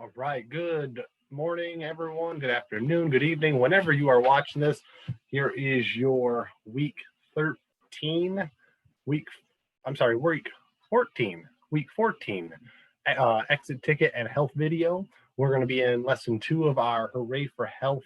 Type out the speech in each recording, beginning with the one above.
All right, good morning, everyone. Good afternoon, good evening, whenever you are watching this. Here is your week 13, week, I'm sorry, week 14 exit ticket and health video. We're going to be in lesson 2 of our Hooray for Health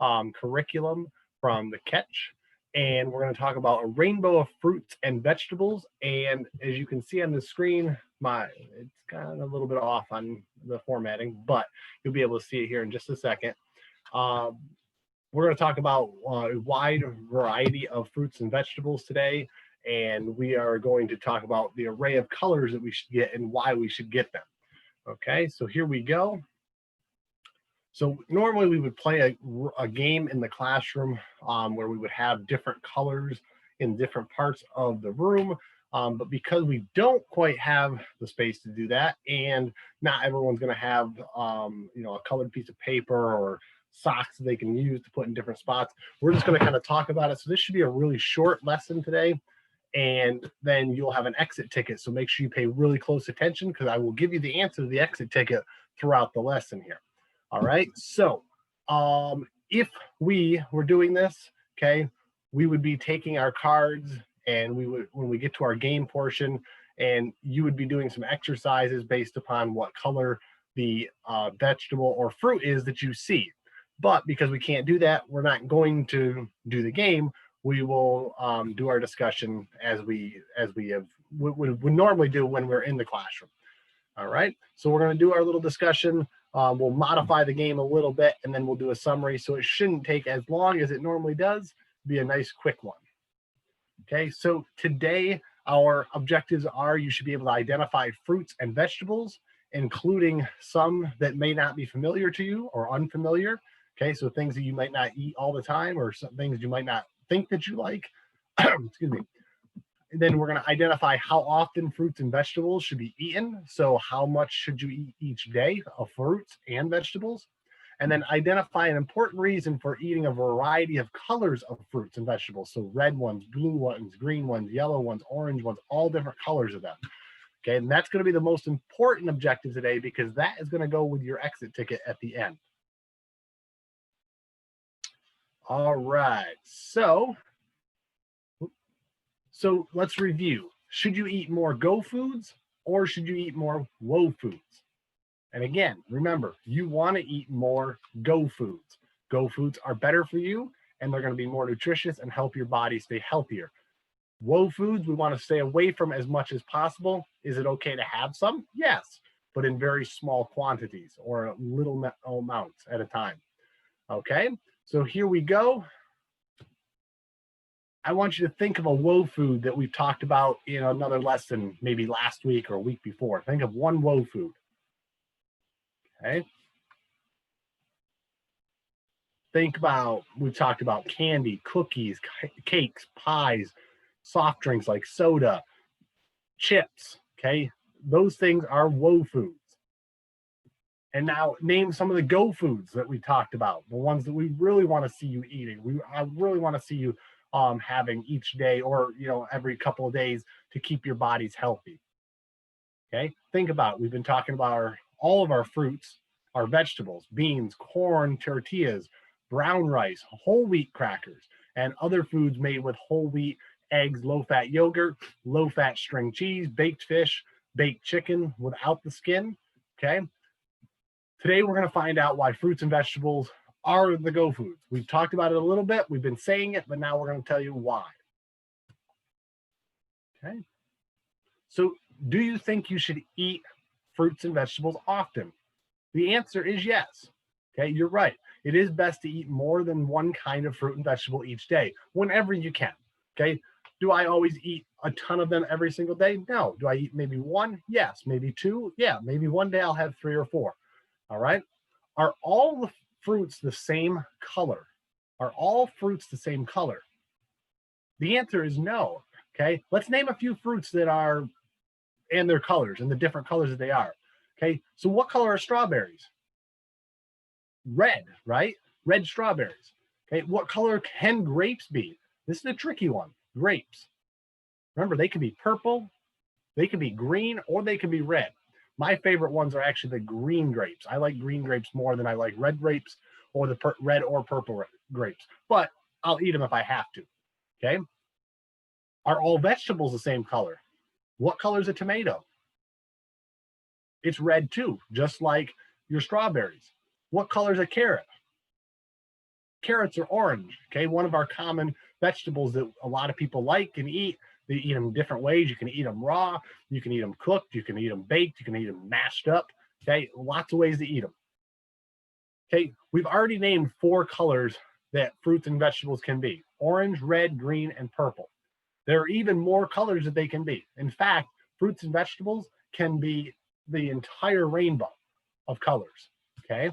curriculum from the Catch. And we're going to talk about a rainbow of fruits and vegetables. And as you can see on the screen, it's kind of a little bit off on the formatting, but you'll be able to see it here in just a second. We're going to talk about a wide variety of fruits and vegetables today, and we are going to talk about the array of colors that we should get and why we should get them. Okay, so here we go. So normally we would play a game in the classroom where we would have different colors in different parts of the room. But because we don't quite have the space to do that, and not everyone's going to have, a colored piece of paper or socks that they can use to put in different spots, we're just going to kind of talk about it. So this should be a really short lesson today, and then you'll have an exit ticket. So make sure you pay really close attention because I will give you the answer to the exit ticket throughout the lesson here. All right. So if we were doing this, okay, we would be taking our cards and we would, when we get to our game portion, and you would be doing some exercises based upon what color the vegetable or fruit is that you see. But because we can't do that, we're not going to do the game. We will do our discussion as we would normally do when we're in the classroom. All right. So we're going to do our little discussion. We'll modify the game a little bit, and then we'll do a summary. So it shouldn't take as long as it normally does. Be a nice quick one. Okay, so today our objectives are you should be able to identify fruits and vegetables, including some that may not be familiar to you or unfamiliar. Okay, so things that you might not eat all the time or some things you might not think that you like. Excuse me. And then we're going to identify how often fruits and vegetables should be eaten. So how much should you eat each day of fruits and vegetables? And then identify an important reason for eating a variety of colors of fruits and vegetables. So red ones, blue ones, green ones, yellow ones, orange ones, all different colors of them. Okay, and that's going to be the most important objective today because that is going to go with your exit ticket at the end. All right, so let's review. Should you eat more go foods or should you eat more whoa foods? And again, remember, you want to eat more go foods. Go foods are better for you and they're going to be more nutritious and help your body stay healthier. Whoa foods, we want to stay away from as much as possible. Is it okay to have some? Yes, but in very small quantities or little amounts at a time. Okay, so here we go. I want you to think of a whoa food that we've talked about in another lesson, maybe last week or a week before. Think of one whoa food. Okay. Think about, we talked about candy, cookies, cakes, pies, soft drinks like soda, chips. Okay. Those things are whoa foods. And now name some of the go foods that we talked about, the ones that we really want to see you eating. I really want to see you having each day or every couple of days to keep your bodies healthy. Okay, think about it. We've been talking about all of our fruits, our vegetables, beans, corn, tortillas, brown rice, whole wheat crackers, and other foods made with whole wheat, eggs, low-fat yogurt, low-fat string cheese, baked fish, baked chicken without the skin. Okay, today we're going to find out why fruits and vegetables are the go foods. We've talked about it a little bit. We've been saying it, but now we're going to tell you why. Okay. So do you think you should eat fruits and vegetables often? The answer is yes. Okay, you're right. It is best to eat more than one kind of fruit and vegetable each day, whenever you can. Okay. Do I always eat a ton of them every single day? No. Do I eat maybe one? Yes. Maybe two? Yeah. Maybe one day I'll have 3 or 4. All right. Are all the fruits the same color? Are all fruits the same color? The answer is no. Okay, let's name a few fruits that are, and their colors, and the different colors that they are. Okay, so what color are strawberries? Red, right? Red strawberries. Okay, what color can grapes be? This is a tricky one. Grapes. Remember, they can be purple, they can be green, or they can be red. My favorite ones are actually the green grapes. I like green grapes more than I like red grapes or the red or purple grapes, but I'll eat them if I have to. Okay. Are all vegetables the same color? What color is a tomato? It's red too, just like your strawberries. What color is a carrot? Carrots are orange. Okay. One of our common vegetables that a lot of people like and eat. They eat them different ways. You can eat them raw. You can eat them cooked. You can eat them baked. You can eat them mashed up. Okay. Lots of ways to eat them. Okay. We've already named 4 colors that fruits and vegetables can be: orange, red, green, and purple. There are even more colors that they can be. In fact, fruits and vegetables can be the entire rainbow of colors. Okay.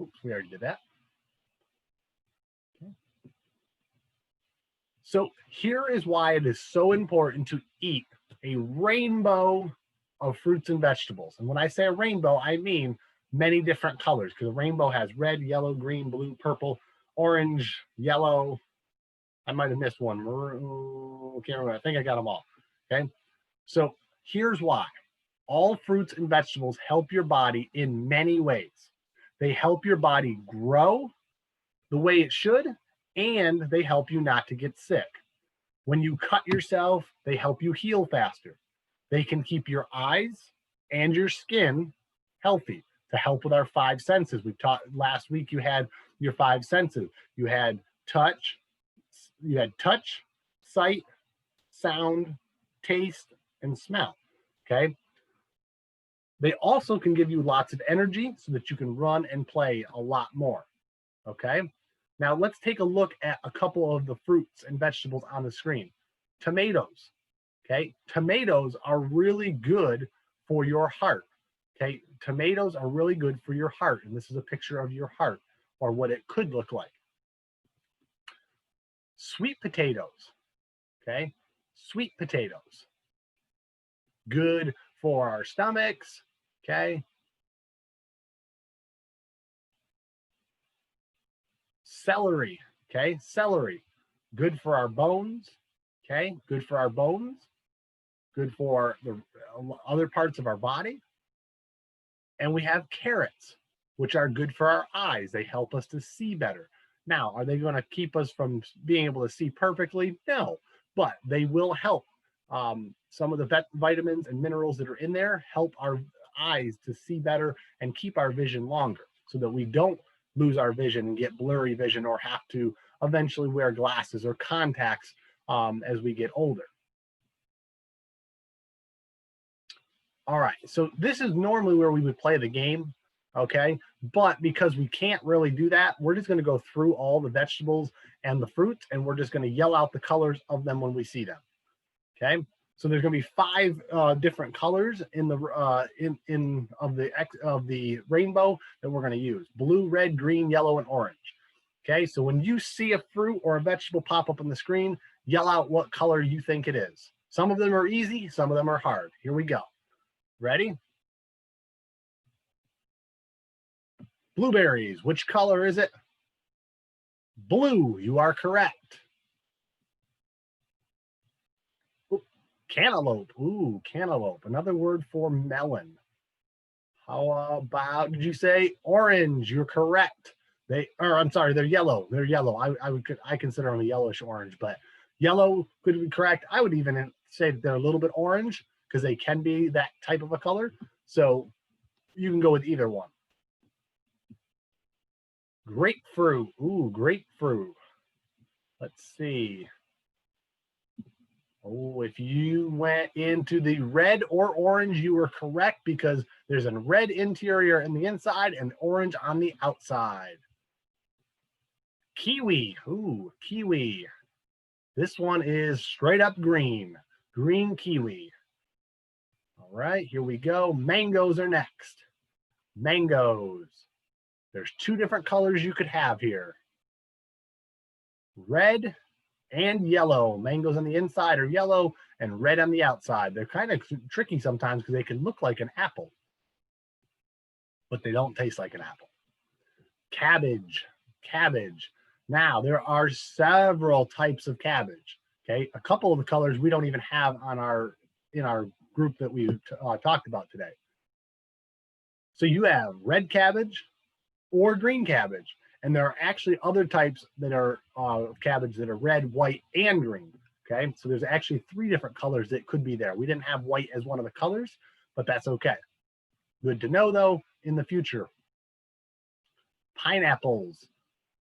Oops, we already did that. Okay. So here is why it is so important to eat a rainbow of fruits and vegetables. And when I say a rainbow, I mean many different colors, because a rainbow has red, yellow, green, blue, purple, orange, yellow. I might have missed one. Can't remember. I think I got them all. Okay. So here's why. All fruits and vegetables help your body in many ways. They help your body grow the way it should, and they help you not to get sick. When you cut yourself, they help you heal faster. They can keep your eyes and your skin healthy to help with our 5 senses. We taught last week, you had your 5 senses. You had touch, sight, sound, taste, and smell. Okay. They also can give you lots of energy so that you can run and play a lot more. Okay. Now let's take a look at a couple of the fruits and vegetables on the screen. Tomatoes. Okay. Tomatoes are really good for your heart. Okay. Tomatoes are really good for your heart. And this is a picture of your heart, or what it could look like. Sweet potatoes. Okay. Sweet potatoes. Good for our stomachs. Okay. Celery. Okay. Celery. Good for our bones. Okay. Good for our bones. Good for the other parts of our body. And we have carrots, which are good for our eyes. They help us to see better. Now, are they going to keep us from being able to see perfectly? No, but they will help. Some of the vitamins and minerals that are in there help our eyes to see better and keep our vision longer, so that we don't lose our vision and get blurry vision, or have to eventually wear glasses or contacts as we get older. All right, so this is normally where we would play the game, okay? But because we can't really do that, we're just gonna go through all the vegetables and the fruits, and we're just gonna yell out the colors of them when we see them, okay? So there's gonna be 5 different colors in the of the rainbow that we're gonna use: blue, red, green, yellow, and orange. Okay, so when you see a fruit or a vegetable pop up on the screen, yell out what color you think it is. Some of them are easy, some of them are hard. Here we go. Ready? Blueberries. Which color is it? Blue. You are correct. Ooh, cantaloupe. Ooh, cantaloupe. Another word for melon. How about, did you say orange? You're correct. I'm sorry, they're yellow. They're yellow. I consider them a yellowish orange, but yellow could be correct. I would even say that they're a little bit orange, because they can be that type of a color. So you can go with either one. Grapefruit. Ooh, grapefruit. Let's see. Oh, if you went into the red or orange, you were correct, because there's a red interior in the inside and orange on the outside. Kiwi. Ooh, kiwi. This one is straight up green. Green kiwi. All right, here we go. Mangoes are next. Mangoes. There's 2 different colors you could have here: red and yellow. Mangoes on the inside are yellow and red on the outside. They're kind of tricky sometimes, because they can look like an apple, but they don't taste like an apple. Cabbage. Cabbage. Now, there are several types of cabbage. Okay, a couple of the colors we don't even have on in our group that we talked about today. So you have red cabbage or green cabbage. And there are actually other types that are cabbage that are red, white, and green. Okay, so there's actually 3 different colors that could be there. We didn't have white as one of the colors, but that's okay. Good to know though in the future. Pineapples.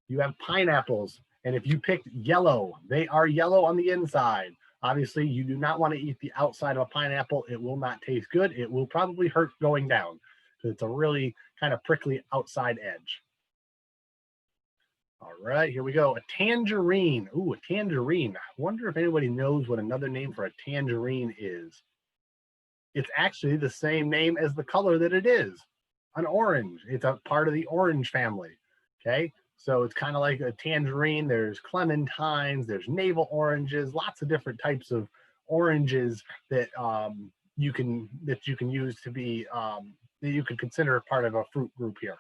You have pineapples, and if you picked yellow, they are yellow on the inside. Obviously, you do not want to eat the outside of a pineapple. It will not taste good. It will probably hurt going down because it's a really kind of prickly outside edge. All right, here we go. A tangerine. Ooh, a tangerine. I wonder if anybody knows what another name for a tangerine is. It's actually the same name as the color that it is, an orange. It's a part of the orange family. Okay, so it's kind of like a tangerine. There's clementines, there's navel oranges, lots of different types of oranges that you can use to be that you could consider part of a fruit group here.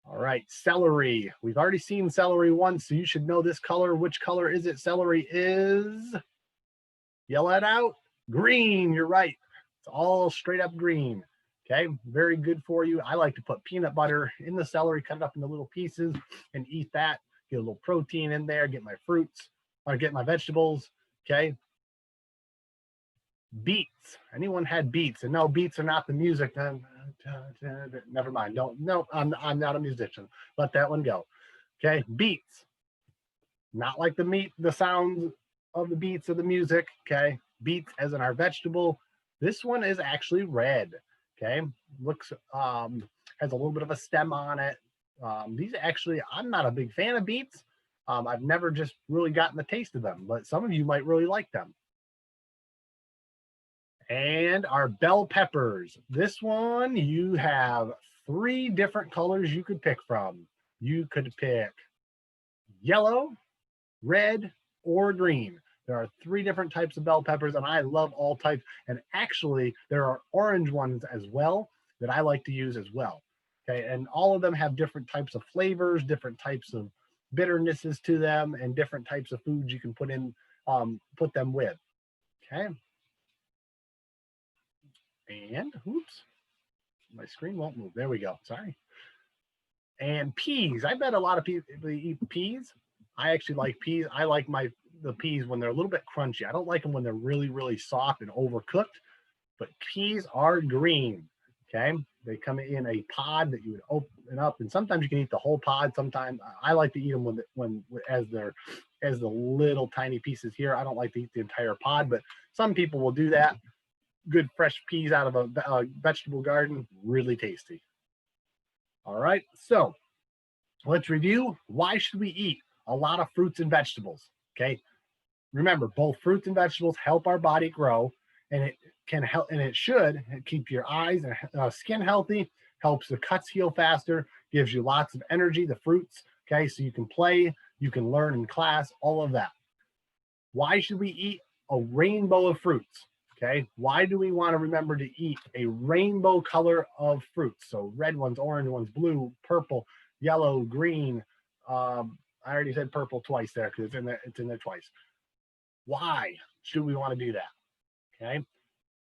All right, celery. We've already seen celery once, so you should know this color. Which color is it? Celery is, yell it out, green. You're right. It's all straight up green. Okay, very good for you. I like to put peanut butter in the celery, cut it up into little pieces, and eat that. Get a little protein in there, get my fruits, or get my vegetables. Okay. Beets. Anyone had beets? And no, beets are not the music. Never mind. No, I'm not a musician. Let that one go. Okay, beets. Not like the sounds of the beats of the music. Okay, beets as in our vegetable. This one is actually red. Okay, looks has a little bit of a stem on it. These actually, I'm not a big fan of beets. I've never just really gotten the taste of them, but some of you might really like them. And our bell peppers. This one, you have 3 different colors you could pick from. You could pick yellow, red, or green. There are 3 different types of bell peppers, and I love all types. And actually, there are orange ones as well that I like to use as well. Okay, and all of them have different types of flavors, different types of bitternesses to them, and different types of foods you can put them with. Okay. And oops, my screen won't move. There we go. Sorry. And peas. I bet a lot of people eat peas. I actually like peas. I like the peas when they're a little bit crunchy. I don't like them when they're really, really soft and overcooked. But peas are green. Okay. They come in a pod that you would open up, and sometimes you can eat the whole pod. Sometimes I like to eat them as the little tiny pieces here. I don't like to eat the entire pod, but some people will do that. Good fresh peas out of a vegetable garden, really tasty. All right, so let's review. Why should we eat a lot of fruits and vegetables? Okay, remember, both fruits and vegetables help our body grow, and it can help, and it should keep your eyes and skin healthy, helps the cuts heal faster, gives you lots of energy, the fruits. Okay, so you can play, you can learn in class, all of that. Why should we eat a rainbow of fruits? Okay, why do we want to remember to eat a rainbow color of fruits? So red ones, orange ones, blue, purple, yellow, green. I already said purple twice there because it's in there twice. Why should we want to do that? Okay,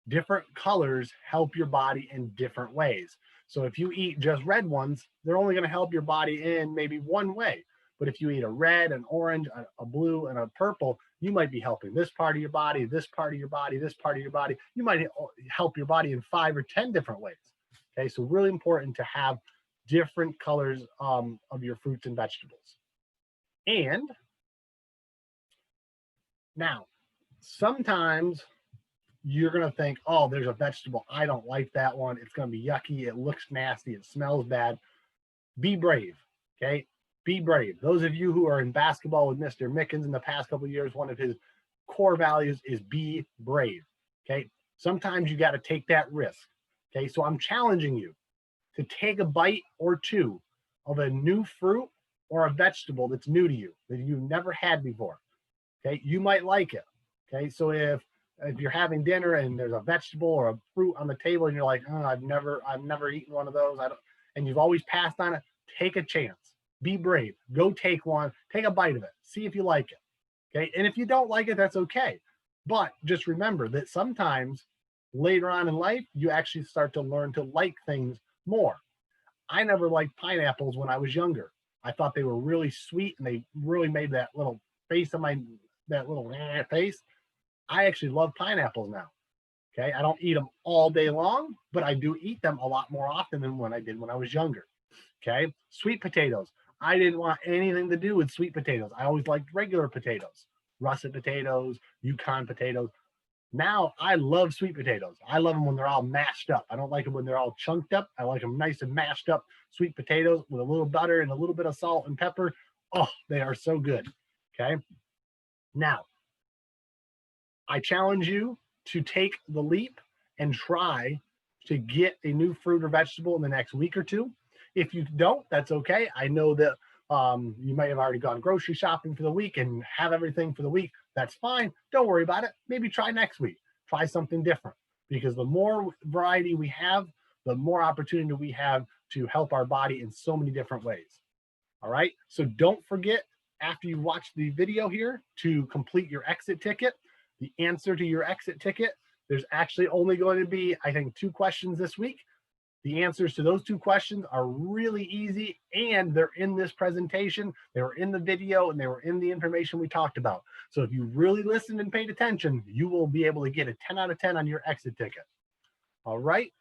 different colors help your body in different ways. So if you eat just red ones, they're only going to help your body in maybe one way. But if you eat a red, an orange, a blue, and a purple, you might be helping this part of your body, this part of your body, this part of your body. You might help your body in 5 or 10 different ways. Okay, so really important to have different colors of your fruits and vegetables. And now, sometimes you're going to think, oh, there's a vegetable. I don't like that one. It's going to be yucky. It looks nasty. It smells bad. Be brave. Okay. Be brave. Those of you who are in basketball with Mr. Mickens in the past couple of years, one of his core values is be brave. Okay. Sometimes you got to take that risk. Okay. So I'm challenging you to take a bite or 2 of a new fruit or a vegetable that's new to you that you've never had before. Okay. You might like it. Okay. So if you're having dinner and there's a vegetable or a fruit on the table and you're like, oh, I've never eaten one of those. And you've always passed on it, take a chance. Be brave. Go take one. Take a bite of it. See if you like it. Okay. And if you don't like it, that's okay. But just remember that sometimes later on in life, you actually start to learn to like things more. I never liked pineapples when I was younger. I thought they were really sweet and they really made that little face on my that little face. I actually love pineapples now. Okay, I don't eat them all day long, but I do eat them a lot more often than when I did when I was younger. Okay, sweet potatoes. I didn't want anything to do with sweet potatoes. I always liked regular potatoes, russet potatoes, Yukon potatoes. Now I love sweet potatoes. I love them when they're all mashed up. I don't like them when they're all chunked up. I like them nice and mashed up sweet potatoes with a little butter and a little bit of salt and pepper. Oh, they are so good. Okay. Now, I challenge you to take the leap and try to get a new fruit or vegetable in the next week or two. If you don't, that's okay. I know that you might have already gone grocery shopping for the week and have everything for the week. That's fine. Don't worry about it. Maybe try next week. Try something different, because the more variety we have, the more opportunity we have to help our body in so many different ways. All right. So don't forget, after you watch the video here, to complete your exit ticket. The answer to your exit ticket, there's actually only going to be, I think, 2 questions this week. The answers to those 2 questions are really easy, and they're in this presentation. They were in the video, and they were in the information we talked about. So if you really listened and paid attention, you will be able to get a 10 out of 10 on your exit ticket. All right.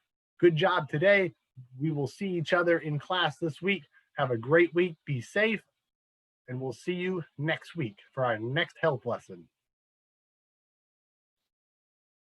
Good job today. We will see each other in class this week. Have a great week. Be safe. And we'll see you next week for our next health lesson.